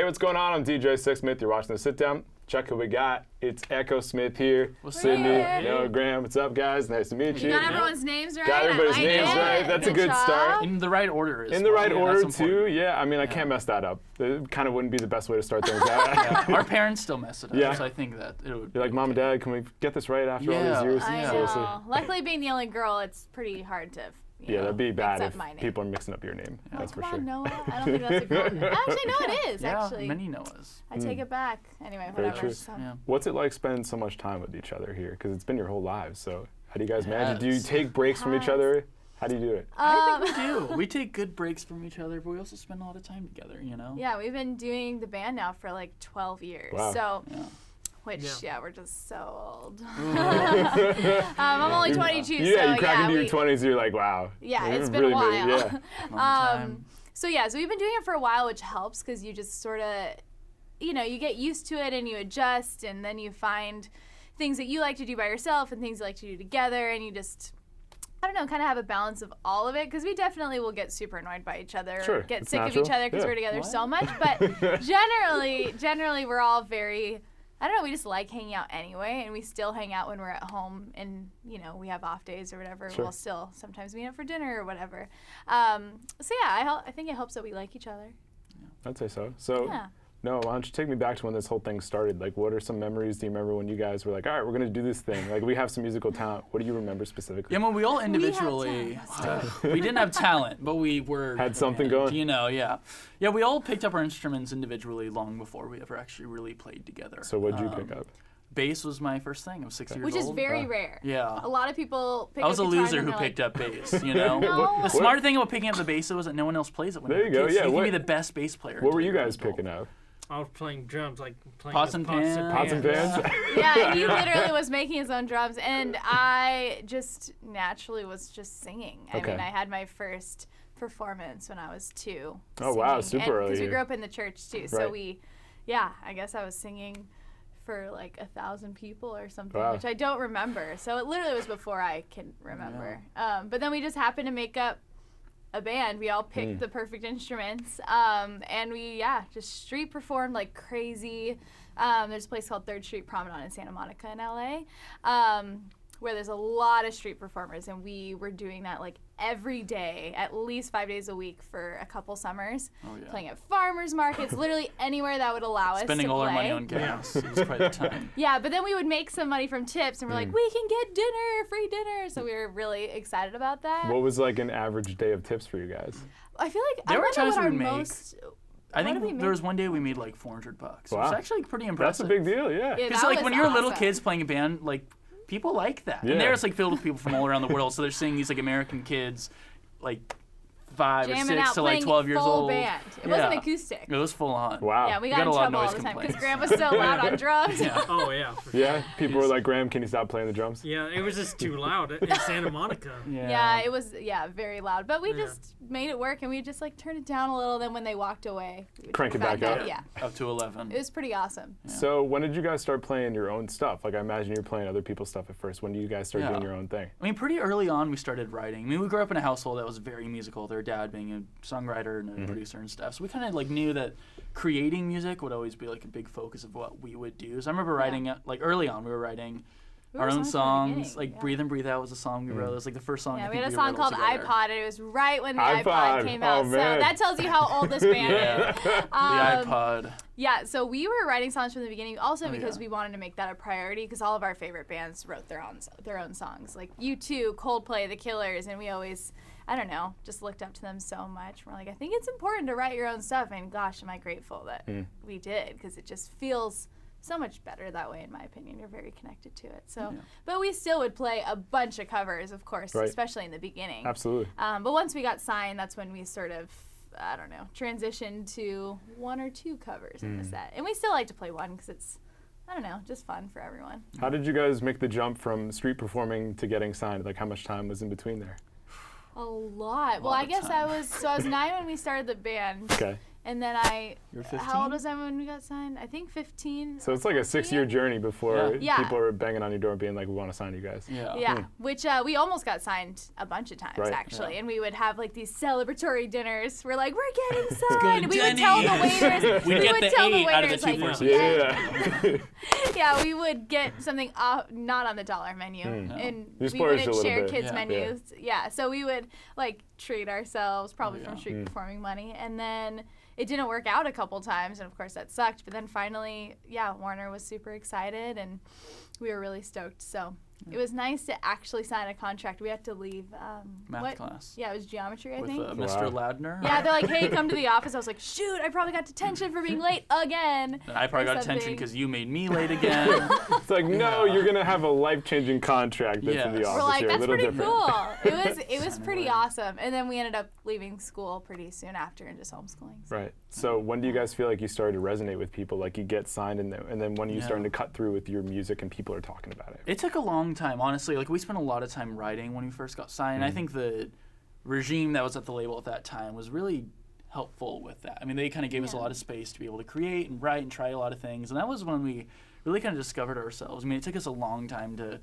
what's going on? I'm DJ Sixsmith. You're watching The Sit Down. Check who we got. It's Echosmith here. Sydney, Graham. What's up, guys? Nice to meet you. You got everyone's names right? Got everybody's names right. That's a good start. In the right order. In the right order, too. Yeah, I mean, I can't mess that up. It kind of wouldn't be the best way to start things out. Our parents still mess it up, Yeah. so I think that it would You're like, Mom and Dad, can we get this right after all these years? I know. Luckily, being the only girl, it's pretty hard to. Yeah, that'd be bad if people are mixing up your name. That's for sure. Noah? I don't think that's a girl name. Actually, no, it is, actually. Many Noahs. I take it back. Anyway, Very whatever. true. So. Yeah. What's it like spending so much time with each other here? Because it's been your whole lives, so how do you guys manage it? Do you take breaks from each other? How do you do it? I think we do. We take good breaks from each other, but we also spend a lot of time together, you know? Yeah, we've been doing the band now for like 12 years. Wow. So. Yeah. Which, we're just so old. I'm only 22, so you crack into your 20s, you're like, wow. Yeah, it's been a while. Time. So we've been doing it for a while, which helps because you just sort of, you get used to it and you adjust, and then you find things that you like to do by yourself and things you like to do together, and you just, I don't know, kind of have a balance of all of it, because we definitely will get super annoyed by each other, Sure, get it's sick natural. of each other because we're together so much, but generally we're all very, I don't know, we just like hanging out anyway, and we still hang out when we're at home, and, we have off days or whatever. Sure. We'll still sometimes meet up for dinner or whatever. I think it helps that we like each other. I'd say so. So, Noah, why don't you take me back to when this whole thing started? Like, what are some memories do you remember when you guys were like, all right, we're going to do this thing? Like, we have some musical talent. What do you remember specifically? Yeah, well, we all individually, we didn't have talent, but we were. Had something going. Yeah, we all picked up our instruments individually long before we ever actually really played together. So what did you pick up? Bass was my first thing. I was 6 years old. Which is very rare. Yeah. A lot of people pick up I was a guitar loser and who they're picked like, up bass, you know? No. The smart thing about picking up the bass was that no one else plays it when There you go, kids. yeah. You can What- be the best bass player. What were you guys picking up? I was playing drums, like playing Pots and pans. Pots and pans? Yeah, he literally was making his own drums, and I just naturally was just singing. I mean, I had my first performance when I was 2. Oh, wow, super early. Because we here. grew up in the church, too. So I guess I was singing for like 1,000 people or something, which I don't remember. So it literally was before I can remember. But then we just happened to make up a band. We all picked the perfect instruments, and we just street performed like crazy. There's a place called 3rd Street Promenade in Santa Monica in LA, where there's a lot of street performers, and we were doing that like every day, at least 5 days a week for a couple summers, playing at farmers markets, literally anywhere that would allow us to play. Spending all our money on gas. It was quite the time. Yeah, but then we would make some money from tips, and we're like, we can get dinner, free dinner. So we were really excited about that. What was like an average day of tips for you guys? I feel like There I were wonder times what we our would make. most. I think there was one day we made like $400. Wow. It was actually pretty impressive. That's a big deal, yeah. Because like when you're little kids playing a band, like people like that. Yeah. And there it's like filled with people from all around the world. So they're seeing these like American kids, like 5 or 6 to like 12 years old. Band. It wasn't acoustic. It was full on. Wow. Yeah, we got in a lot of trouble all noise the time because complaints. Graham was so loud on drums. Oh, yeah. For sure. Yeah, people were like, Graham, can you stop playing the drums? Yeah, it was just too loud in Santa Monica. Yeah, it was very loud. But we just made it work, and we just like turned it down a little. Then when they walked away, we would Crank it back up. Yeah. Up to 11. It was pretty awesome. Yeah. So when did you guys start playing your own stuff? Like I imagine you're playing other people's stuff at first. When do you guys start doing your own thing? I mean, pretty early on we started writing. I mean, we grew up in a household that was very musical. Their dad being a songwriter and a producer and stuff. So we kind of like knew that creating music would always be like a big focus of what we would do. So I remember writing like early on we were writing our own songs. Like Breathe and Breathe Out was a song we wrote. It was like the first song. Yeah, I we think had a song wrote called together. iPod, and it was right when the iPod came out. Oh, so man. that tells you how old this band is. The iPod. Yeah, so we were writing songs from the beginning, also because we wanted to make that a priority, because all of our favorite bands wrote their own songs, like U2, Coldplay, The Killers, and we always, I don't know, just looked up to them so much. We're like, I think it's important to write your own stuff, and gosh, am I grateful that we did, because it just feels so much better that way, in my opinion. You're very connected to it. So, but we still would play a bunch of covers, of course, especially in the beginning. Absolutely. But once we got signed, that's when we sort of, I don't know, transitioned to 1 or 2 covers in the set. And we still like to play one because it's, I don't know, just fun for everyone. How did you guys make the jump from street performing to getting signed? Like how much time was in between there? A lot. Well, I guess I was 9 when we started the band. Okay. And then how old was I when we got signed? I think 15. So it's like a 6-year journey before people are banging on your door being like, we want to sign you guys. Yeah. Which we almost got signed a bunch of times, actually. And we would have like these celebratory dinners. We're like, we're getting signed. We would tell the waiters. We would tell the waiters like, yeah, we would get something not on the dollar menu. And we wouldn't share kids' menus. Yeah. So we would like treat ourselves, probably from street performing money. And then it didn't work out a couple times, and of course that sucked. But then finally, Warner was super excited, and we were really stoked. So it was nice to actually sign a contract. We had to leave math class. Yeah, it was geometry, I think. With Mr. Ladner. Yeah, they're like, hey, come to the office. I was like, shoot, I probably got detention for being late again. And I probably got detention because you made me late again. It's like, no, you're gonna have a life-changing contract that's in the office. We're like, that's pretty cool. It was pretty awesome. And then we ended up leaving school pretty soon after and just homeschooling. So. Right. So when do you guys feel like you started to resonate with people? Like you get signed, and then when are you starting to cut through with your music and people are talking about it? It took a long time, honestly. Like we spent a lot of time writing when we first got signed. I think the regime that was at the label at that time was really helpful with that. I mean, they kind of gave us a lot of space to be able to create and write and try a lot of things. And that was when we really kind of discovered ourselves. I mean, it took us a long time to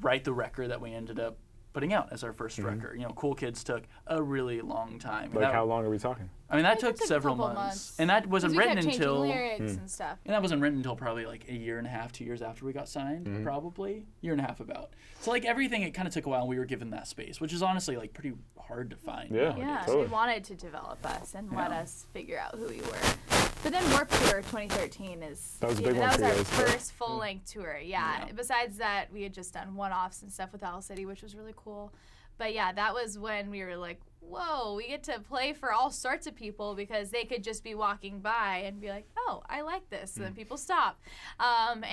write the record that we ended up putting out as our first record. You know, Cool Kids took a really long time. Like how long are we talking? I mean, that took several months. And that wasn't written until lyrics and stuff. And that wasn't written until probably like a year and a half, 2 years after we got signed, probably. Year and a half about. So like everything, it kind of took a while, and we were given that space, which is honestly like pretty hard to find. Yeah, totally. They wanted to develop us and let us figure out who we were. But then Warped Tour 2013 is that was a big one. That was our guys, first full-length tour. Yeah. Besides that, we had just done one-offs and stuff with Owl City, which was really cool. But yeah, that was when we were like, whoa, we get to play for all sorts of people, because they could just be walking by and be like, oh, I like this. So then people stop. And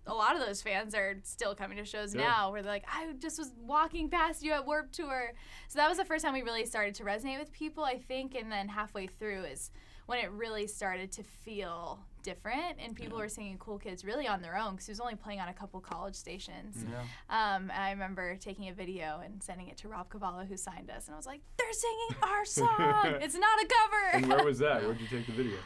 a lot of those fans are still coming to shows now where they're like, I just was walking past you at Warped Tour. So that was the first time we really started to resonate with people, I think. And then halfway through is when it really started to feel different, and people were singing Cool Kids really on their own, because he was only playing on a couple college stations. And I remember taking a video and sending it to Rob Cavallo, who signed us, and I was like, they're singing our song. It's not a cover. And where was that? Where'd you take the video?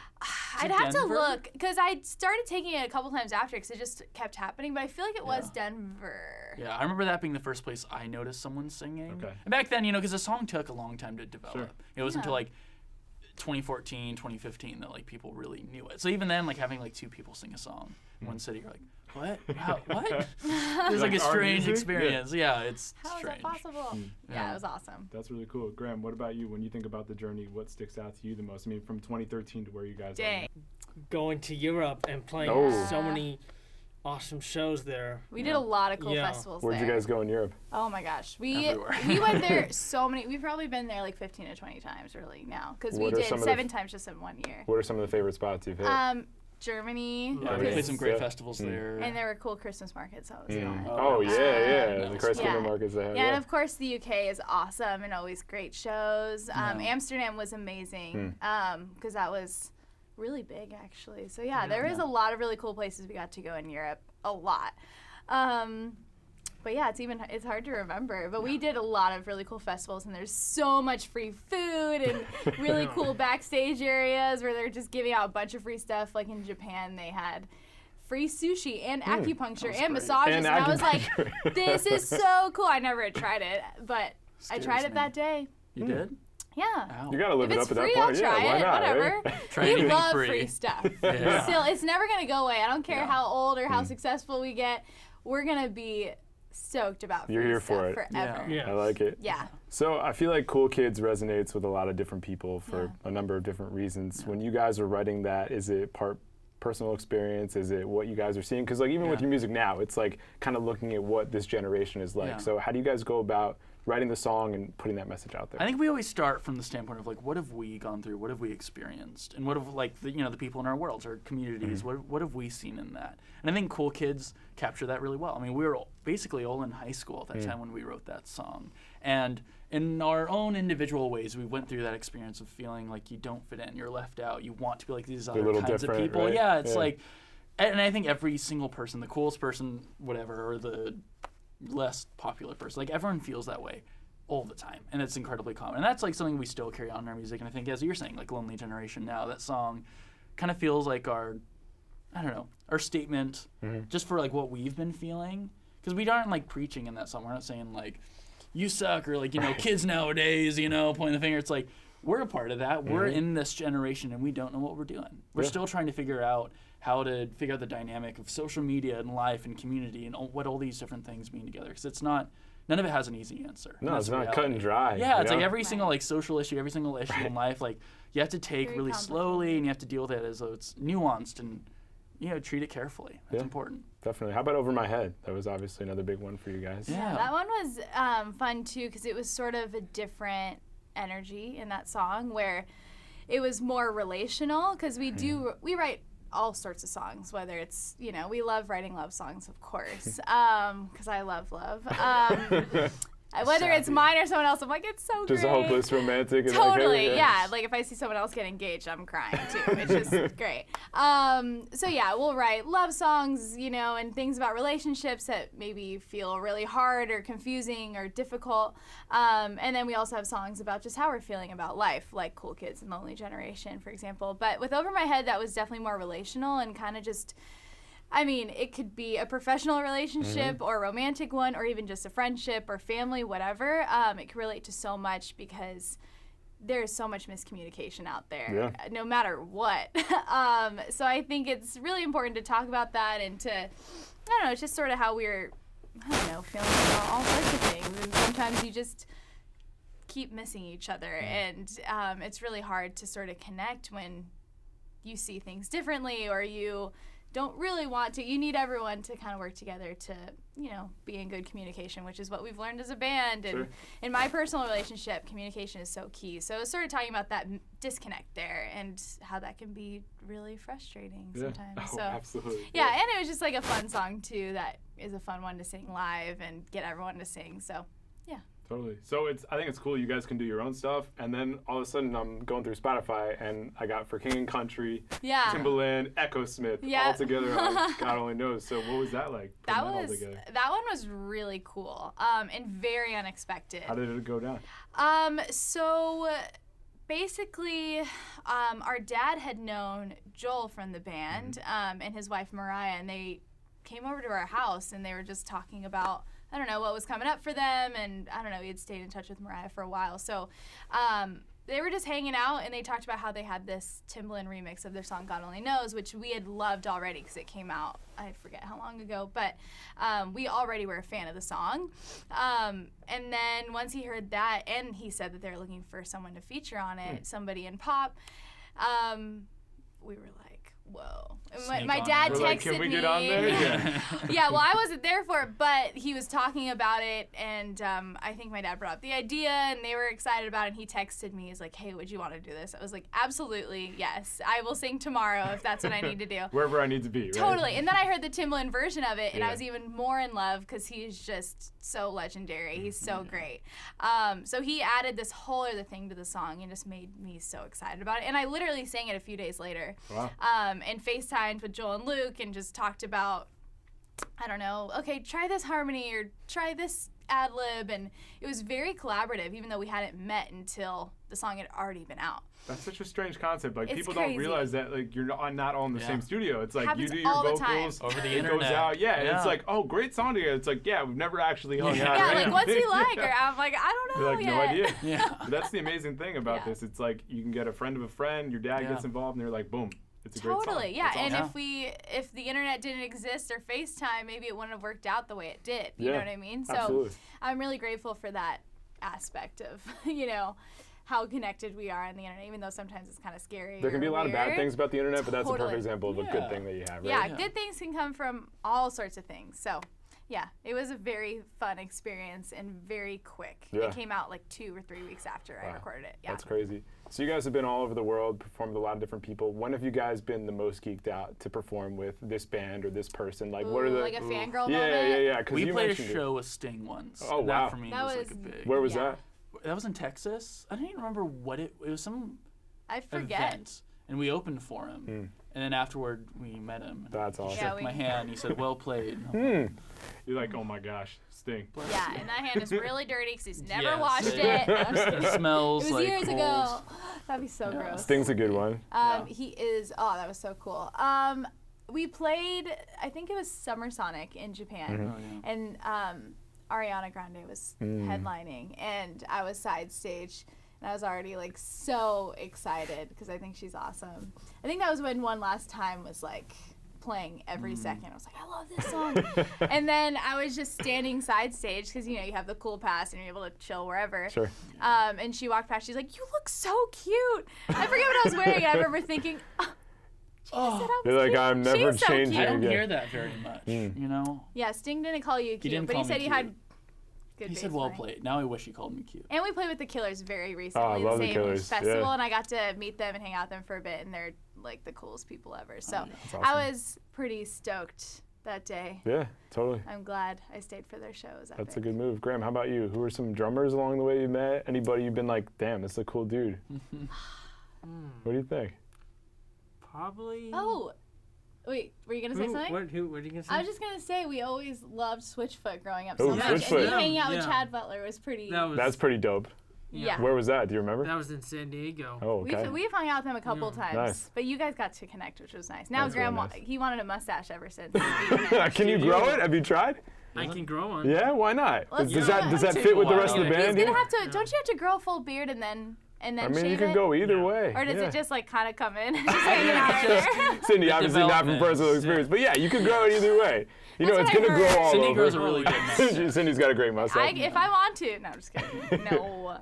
I'd have to look, because I started taking it a couple times after, because it just kept happening, but I feel like it was Denver. Yeah, I remember that being the first place I noticed someone singing. Okay. And back then, because the song took a long time to develop. It wasn't until like 2014, 2015 that like people really knew it. So even then, like having like two people sing a song in one city, you're like, what? What? It was like a strange experience. Yeah, it's strange. How is that possible? Yeah, it was awesome. That's really cool. Graham, what about you? When you think about the journey, what sticks out to you the most? I mean, from 2013 to where you guys are. Going to Europe and playing so many awesome shows there. We did a lot of cool festivals there. Where'd you guys go in Europe? Oh my gosh. We went there so many. We've probably been there like 15 to 20 times really now, because we did 7 times just in 1 year. What are some of the favorite spots you've hit? Germany. Yeah, we played some great festivals there. And there were cool Christmas markets. That was fun. Oh, yeah. The Christmas markets they have. Yeah, and of course the UK is awesome and always great shows. Amsterdam was amazing, because that was really big, actually. So there is a lot of really cool places we got to go in Europe. A lot. But yeah, it's hard to remember. But we did a lot of really cool festivals, and there's so much free food and really cool backstage areas where they're just giving out a bunch of free stuff. Like in Japan, they had free sushi and acupuncture and massages. And I was like, this is so cool. I never had tried it, but I tried it that day. You did? Yeah. Wow. You gotta live it up at that point. I'll try why it. Not, whatever. Right? We love free stuff. Still, it's never gonna go away. I don't care how old or how successful we get. We're gonna be stoked about free You're here stuff for it. forever. I like it. Yeah. So I feel like Cool Kids resonates with a lot of different people for a number of different reasons. When you guys are writing that, is it part personal experience? Is it what you guys are seeing? Because like even with your music now, it's like kind of looking at what this generation is like. So how do you guys go about writing the song and putting that message out there? I think we always start from the standpoint of like, what have we gone through? What have we experienced? And what have like the people in our worlds, our communities, what have we seen in that? And I think Cool Kids capture that really well. I mean, we were basically all in high school at that time when we wrote that song. And in our own individual ways, we went through that experience of feeling like you don't fit in, you're left out, you want to be like these other kinds of people. Right? Yeah, it's like, and I think every single person, the coolest person, whatever, or the less popular person, like everyone feels that way. all the time, and it's incredibly common. And that's like something we still carry on in our music. And I think, as you're saying, like Lonely Generation now, that song kind of feels like our statement just for like what we've been feeling. Because we aren't like preaching in that song. We're not saying like, you suck, or like, kids nowadays, pointing the finger. It's like, we're a part of that. We're in this generation, and we don't know what we're doing. We're still trying to figure out how to figure out the dynamic of social media and life and community and what all these different things mean together. Because it's not, none of it has an easy answer. No, it's not cut and dry. Yeah, it's like every single like social issue, every single issue in life, like you have to take really slowly, and you have to deal with it as though it's nuanced, and treat it carefully. That's important. Definitely. How about Over My Head? That was obviously another big one for you guys. Yeah, that one was fun too, because it was sort of a different energy in that song, where it was more relational, because we write all sorts of songs, whether it's, we love writing love songs, of course, because I love love. Whether it's mine or someone else, I'm like, it's so just great. a hopeless romantic. Totally, yeah. Like if I see someone else get engaged, I'm crying too. It's just great. So yeah, we'll write love songs, and things about relationships that maybe feel really hard or confusing or difficult. And then we also have songs about just how we're feeling about life, like Cool Kids and Lonely Generation, for example. But with Over My Head, that was definitely more relational and kind of just, it could be a professional relationship or a romantic one, or even just a friendship or family, whatever. It can relate to so much, because there's so much miscommunication out there, no matter what. So I think it's really important to talk about that, and to, it's just sort of how we're, feeling about all sorts of things. And sometimes you just keep missing each other, and it's really hard to sort of connect when you see things differently, or you don't really want to. You need everyone to kind of work together to, be in good communication, which is what we've learned as a band. And in my personal relationship, communication is so key. So it's sort of talking about that disconnect there, and how that can be really frustrating sometimes. Oh, absolutely. Yeah, and it was just like a fun song too, that is a fun one to sing live and get everyone to sing. So yeah. Totally. So I think it's cool you guys can do your own stuff, and then all of a sudden I'm going through Spotify, and I got For King and Country, Timbaland, Echosmith, all together on God Only Knows. So what was that like? That one was really cool, and very unexpected. How did it go down? So basically, our dad had known Joel from the band, and his wife Mariah, and they came over to our house, and they were just talking about, I don't know, what was coming up for them, and I don't know, we had stayed in touch with Mariah for a while. So they were just hanging out, and they talked about how they had this Timbaland remix of their song God Only Knows, which we had loved already because it came out, I forget how long ago, but we already were a fan of the song. And then once he heard that, and he said that they were looking for someone to feature on it, somebody in pop, we were like, whoa. My dad texted me. Can we get on there? Yeah, well, I wasn't there for it, but he was talking about it, and I think my dad brought up the idea, and they were excited about it, and he texted me. He's like, hey, would you want to do this? I was like, absolutely, yes. I will sing tomorrow if that's what I need to do. Wherever I need to be, right? Totally. And then I heard the Timbaland version of it, and I was even more in love, because he's just so legendary. He's so great. So he added this whole other thing to the song, and just made me so excited about it. And I literally sang it a few days later. Wow. And FaceTimed with Joel and Luke, and just talked about, I don't know, okay, try this harmony or try this ad lib, and it was very collaborative, even though we hadn't met until the song had already been out. That's such a strange concept. Like, it's people crazy. Don't realize that, like, you're not all in the same studio. It's like happens you do your all vocals the time. Over the it internet. goes out. And it's like, oh, great song together. It's like, we've never actually hung out. Yeah, like, what's he like? Or I'm like, I don't know You're like, yet. no idea. Yeah. But that's the amazing thing about this. It's like, you can get a friend of a friend, your dad gets involved, and they're like, boom. It's a great song. Totally, yeah. That's And awesome. if the internet didn't exist, or FaceTime, maybe it wouldn't have worked out the way it did. You know what I mean? So absolutely. I'm really grateful for that aspect of, how connected we are on the internet, even though sometimes it's kind of scary. There can be a lot of bad things about the internet, but that's a Totally. perfect example of a good thing that you have, right? Yeah, good things can come from all sorts of things. So, yeah, it was a very fun experience and very quick. Yeah. It came out like 2 or 3 weeks after I recorded it. Yeah. That's crazy. So you guys have been all over the world, performed with a lot of different people. When have you guys been the most geeked out to perform with this band or this person? Like, what are the... Like a fangirl moment? Yeah. We played a show with Sting once. Oh, and wow. That for me was like a big... Where was that? That was in Texas. I don't even remember what it was. Some I forget. event, and we opened for him. And then afterward, we met him. That's awesome. He shook my hand. He said, "Well played." You're like, oh my gosh, Sting. Yeah, and that hand is really dirty because he's never washed it. No, I'm just kidding. It smells It was like years coals. ago. That'd be so gross. Sting's a good one. He is. Oh, that was so cool. We played. I think it was Summer Sonic in Japan, and Ariana Grande was headlining, and I was side stage. And I was already like so excited because I think she's awesome. I think that was when One Last Time was like playing every second. I was like, I love this song. And then I was just standing side stage because, you know, you have the cool pass and you're able to chill wherever. Sure. And she walked past. She's like, you look so cute. I forget what I was wearing. And I remember thinking, You're like, I'm never She's so changing cute. I don't again. hear that very much, you know? Yeah, Sting didn't call you cute, didn't but he call said me he cute. had good He said, bass "Well line. played." Now I wish he called me cute. And we played with the Killers very recently, I love the same Killers, festival, yeah. and I got to meet them and hang out with them for a bit, and they're like the coolest people ever. So That's awesome. I was pretty stoked that day. Yeah, totally. I'm glad I stayed for their show. It was That's a epic. good move. Graham, how about you? Who are some drummers along the way you met? Anybody you've been like, damn, this is a cool dude? What do you think? Probably. Oh, wait, were you gonna say something? What are you gonna say? I was just gonna say we always loved Switchfoot growing up Oh, so much, Switchfoot. and hanging out with Yeah. Chad Butler was pretty. That's pretty dope. yeah. Where was that? Do you remember? That was in San Diego. Oh, okay. We've hung out with him a couple times, Nice. but you guys got to connect, which was nice. Now That's really Graham, nice. he wanted a mustache ever since. Can you grow it? Have you tried? I can grow one. Yeah, why not? Let's Does do that it. does that Take fit a with the while. rest of the He's He's band? gonna Yeah? have to. Don't you have to grow a full beard and then I shave mean, you it? can go either way. Or does yeah. it just like kind of come in? Just hanging out right there? Cindy, obviously not from development. personal experience, but yeah, you can grow it either way. You know, That's it's what gonna I grow heard. all Cindy over. grows a really good mustache. Cindy's got a great mustache. If I want to. No, I'm just kidding. No.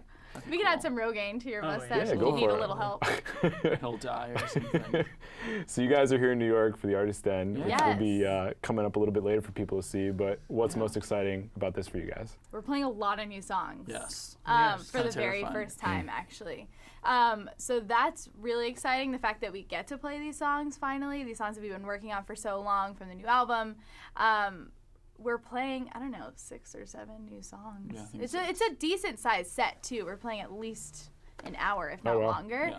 We can add some Rogaine to your Oh, yeah. mustache Yeah, if go you need for a it. little help. He'll die or something. So you guys are here in New York for the Artist Den, which will Yes. be coming up a little bit later for people to see. But what's most exciting about this for you guys? We're playing a lot of new songs. Yes. For the Kinda very terrifying. first time, actually. So that's really exciting, the fact that we get to play these songs finally, these songs that we've been working on for so long from the new album. We're playing, I don't know, 6 or 7 new songs. Yeah, I think It's a decent sized set, too. We're playing at least an hour, if not wow. longer.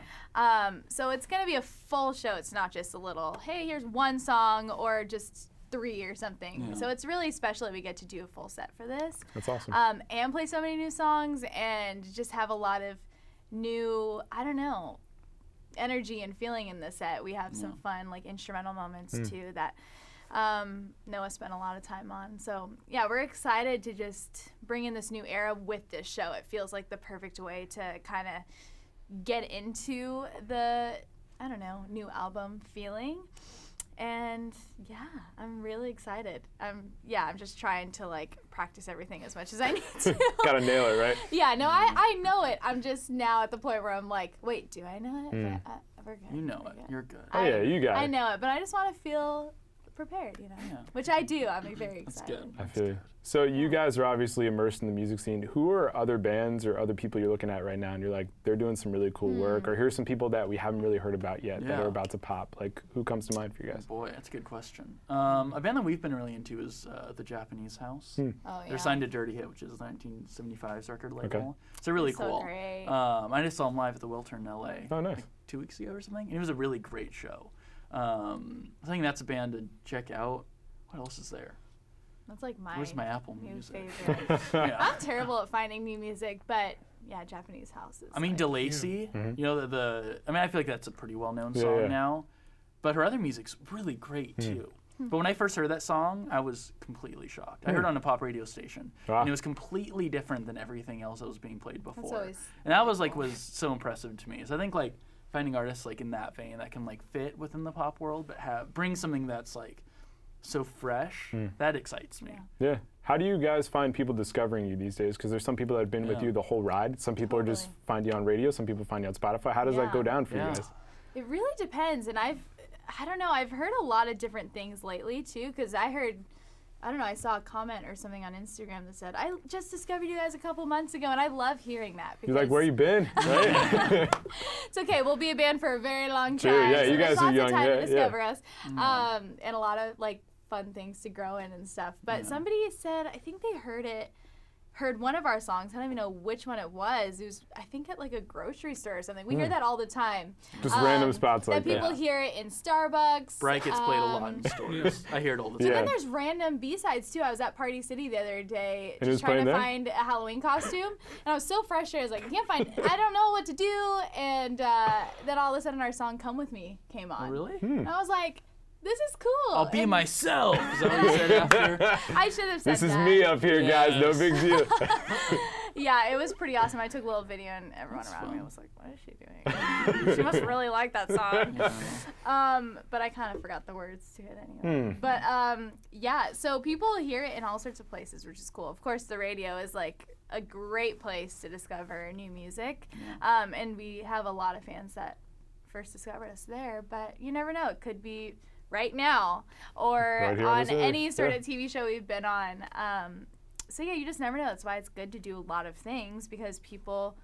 So it's going to be a full show. It's not just a little, hey, here's one song or just 3 or something. Yeah. So it's really special that we get to do a full set for this. That's awesome. And play so many new songs and just have a lot of new, I don't know, energy and feeling in the set. We have some fun like instrumental moments too that Noah spent a lot of time on. So yeah, we're excited to just bring in this new era with this show. It feels like the perfect way to kind of get into the, I don't know, new album feeling. And yeah, I'm really excited. I'm just trying to like practice everything as much as I need to. Gotta nail it, right? Yeah, no, I know it. I'm just now at the point where I'm like, wait, do I know it? But, we're good. You know We're it. good. You're good. Oh yeah, you got I it. know it, but I just want to feel prepared, you know, Yeah. which I do. I'm very That's excited. good. I feel you. So you guys are obviously immersed in the music scene. Who are other bands or other people you're looking at right now and you're like, they're doing some really cool work, or here's some people that we haven't really heard about yet that Yeah. are about to pop? Like, who comes to mind for you guys? Boy, that's a good question. A band that we've been really into is the Japanese House. Oh, yeah. They're signed to Dirty Hit, which is 1975's record label. Okay. So really So cool. great. I just saw them live at the Wiltern in LA. Oh, nice. Like 2 weeks ago or something. And it was a really great show. I think that's a band to check out. What else is there? That's like Where's my Apple new Music? favorite. Yeah. I'm terrible at finding new music, but yeah, Japanese House is. I mean, like, DeLacy, you know, I mean, I feel like that's a pretty well-known Yeah, song yeah. now. But her other music's really great, too. But when I first heard that song, I was completely shocked. I heard it on a pop radio station, Wow. and it was completely different than everything else that was being played before. always And that was was so impressive to me. So I think like finding artists like in that vein that can like fit within the pop world, but bring something that's like so fresh, that excites me. Yeah. How do you guys find people discovering you these days? Because there's some people that have been with you the whole ride. Some people are just Totally. find you on radio. Some people find you on Spotify. How does that go down for Yeah. you guys? It really depends, and I don't know. I've heard a lot of different things lately too, because I saw a comment or something on Instagram that said, "I just discovered you guys a couple months ago," and I love hearing that. You're like, because where you been? Right? It's okay. We'll be a band for a very long time. True, yeah, so you there's guys are lots young, of time yeah, to discover yeah. us, and a lot of like fun things to grow in and stuff. But somebody said, I think they heard heard one of our songs. I don't even know which one it was. It was, I think, at like a grocery store or something. We hear that all the time. Just random spots like that. People hear it in Starbucks. Bright gets played a lot in stores. I hear it all the time. So then there's random B-sides too. I was at Party City the other day and just trying to find a Halloween costume. And I was so frustrated. I was like, I can't find, I don't know what to do. And then all of a sudden our song Come With Me came on. Oh, really? And I was like, this is cool. I'll be myself. Is that what you said after? I should have said this is me up here, guys. No big deal. Yeah, it was pretty awesome. I took a little video, and everyone around me was like, what is she doing? She must really like that song. But I kind of forgot the words to it anyway. But yeah, so people hear it in all sorts of places, which is cool. Of course, the radio is like a great place to discover new music. And we have a lot of fans that first discovered us there, but you never know. It could be right now or on any sort of TV show we've been on. So yeah, you just never know. That's why it's good to do a lot of things, because people,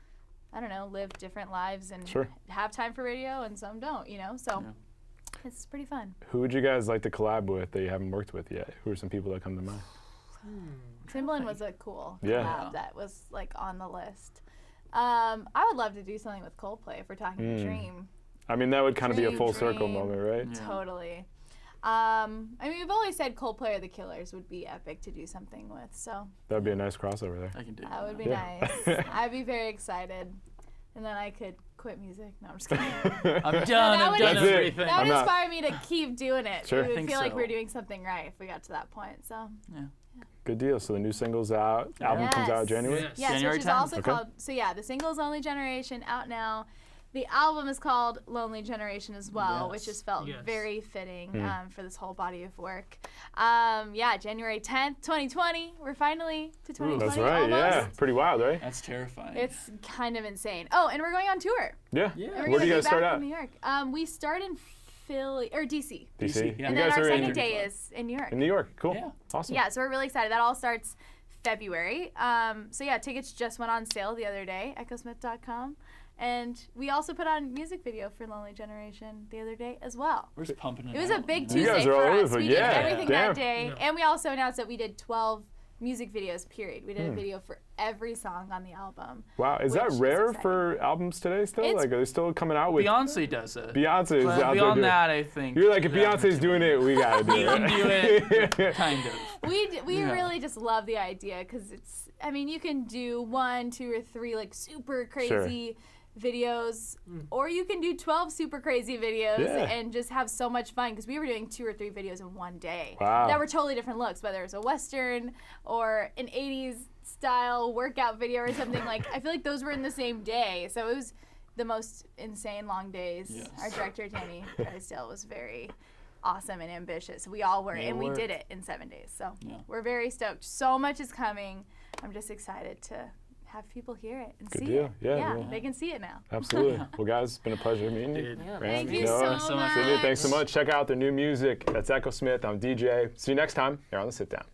I don't know, live different lives and have time for radio and some don't, you know? So it's pretty fun. Who would you guys like to collab with that you haven't worked with yet? Who are some people that come to mind? Timbaland was a cool collab that was like on the list. I would love to do something with Coldplay if we're talking Dream. I mean, that would kind of be a full circle moment, right? Yeah. Totally. I mean, we've always said Coldplay or the Killers would be epic to do something with, so. That would be a nice crossover there. I can do that. That would be nice. I'd be very excited. And then I could quit music. No, I'm just kidding. I'm done. I'm done everything. That would inspire me to keep doing it. Sure. We would feel like we're doing something right if we got to that point, so. Yeah. Good deal. So the new single's out. Album comes out January? Yes, January which is also called, so yeah, the single's Lonely Generation, out now. The album is called Lonely Generation as well, which just felt very fitting for this whole body of work. Yeah, January 10th, 2020. We're finally to 2020. That's right, almost. Pretty wild, right? That's terrifying. It's kind of insane. Oh, and we're going on tour. Yeah. Where do you guys start out? In New York. We start in Philly, or DC. DC, yeah. And then our second day is in New York. In New York, cool. Yeah. Awesome. Yeah, so we're really excited. That all starts February. So yeah, tickets just went on sale the other day, echosmith.com. And we also put on a music video for Lonely Generation the other day as well. We're just pumping it. It was out. a big Tuesday for us. We did everything that day. Yeah. And we also announced that we did 12 music videos, period. We did a video for every song on the album. Wow, is that rare for albums today still? Like, are they still coming out with... Beyonce does it. Beyonce is out there beyond that, I think. You're like, if Beyonce's doing it, we gotta do it. We can do it, kind of. We really just love the idea, because it's, I mean, you can do 1, 2, or 3 like super crazy videos, or you can do 12 super crazy videos and just have so much fun, because we were doing 2 or 3 videos in one day that were totally different looks, whether it was a Western or an 80s style workout video or something. Like, I feel like those were in the same day, so it was the most insane long days. Our director, Danny Drysdale, was very awesome and ambitious. We all were, and we did it in 7 days, so we're very stoked. So much is coming. I'm just excited to have people hear it and see it. Yeah, they can see it now. Absolutely. Well, guys, it's been a pleasure meeting you. Thank you so much. Thanks so much. Check out their new music. That's Echosmith. I'm DJ. See you next time here on The Sit Down.